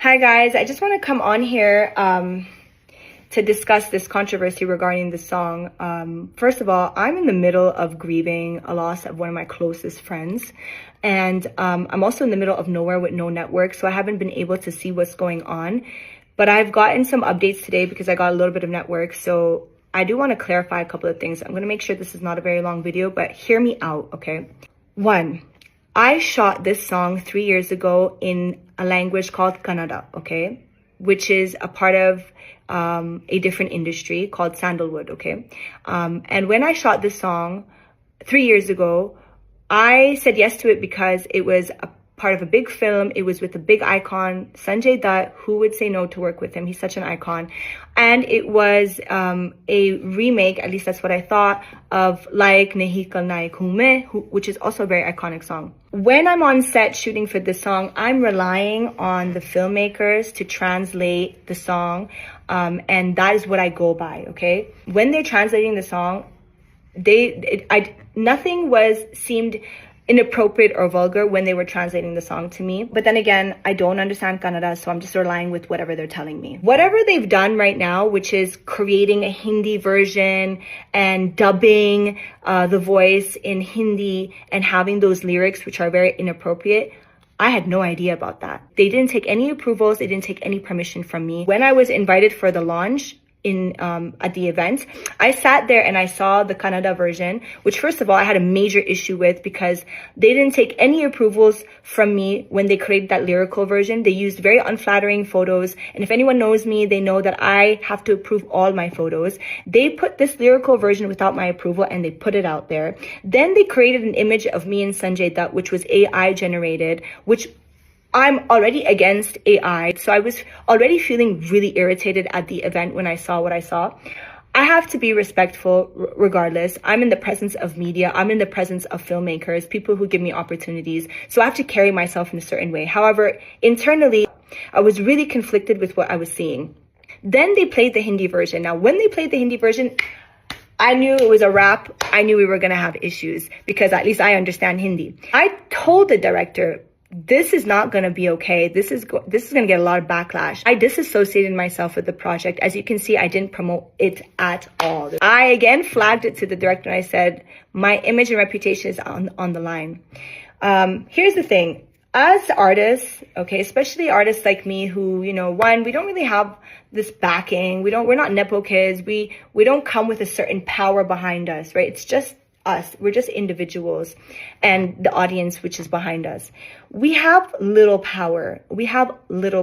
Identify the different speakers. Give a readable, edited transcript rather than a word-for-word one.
Speaker 1: Hi guys, I just want to come on here to discuss this controversy regarding the song. First of all, I'm in the middle of grieving a loss of one of my closest friends. And I'm also in the middle of nowhere with no network, so I haven't been able to see what's going on. But I've gotten some updates today because I got a little bit of network. So I do want to clarify a couple of things. I'm going to make sure this is not a very long video, but hear me out, okay? One, I shot this song 3 years ago in a language called Kannada, okay? Which is a part of a different industry called sandalwood, okay? And when I shot this song 3 years ago, I said yes to it because it was a part of a big film. It was with a big icon, Sanjay Dutt. Who would say no to work with him? He's such an icon. And it was a remake, at least that's what I thought, of Like Nahi Kal Naik Hoon Main, which is also a very iconic song. When I'm on set shooting for this song, I'm relying on the filmmakers to translate the song, and that is what I go by, okay? When they're translating the song, nothing seemed inappropriate or vulgar when they were translating the song to me. But then again, I don't understand Kannada, so I'm just relying with whatever they're telling me. Whatever they've done right now, which is creating a Hindi version and dubbing the voice in Hindi and having those lyrics, which are very inappropriate, I had no idea about that. They didn't take any approvals. They didn't take any permission from me. When I was invited for the launch, at the event, I sat there and I saw the Kannada version, which first of all, I had a major issue with because they didn't take any approvals from me when they created that lyrical version. They used very unflattering photos. And if anyone knows me, they know that I have to approve all my photos. They put this lyrical version without my approval and they put it out there. Then they created an image of me and Sanjay Dutt, which was AI generated, which I'm already against AI, so I was already feeling really irritated at the event when I saw what I saw. I have to be respectful regardless. I'm in the presence of media. I'm in the presence of filmmakers, people who give me opportunities. So I have to carry myself in a certain way. However, internally, I was really conflicted with what I was seeing. Then they played the Hindi version. Now, when they played the Hindi version, I knew it was a wrap. I knew we were going to have issues because at least I understand Hindi. I told the director, this is not going to be okay. This is going to get a lot of backlash. I disassociated myself with the project. As you can see, I didn't promote it at all. I again flagged it to the director and I said, my image and reputation is on the line. Here's the thing. As artists, okay, especially artists like me who, one, we don't really have this backing. We're not Nepo kids. We don't come with a certain power behind us, right? It's just us. We're just individuals and the audience which is behind us. We have little power. We have little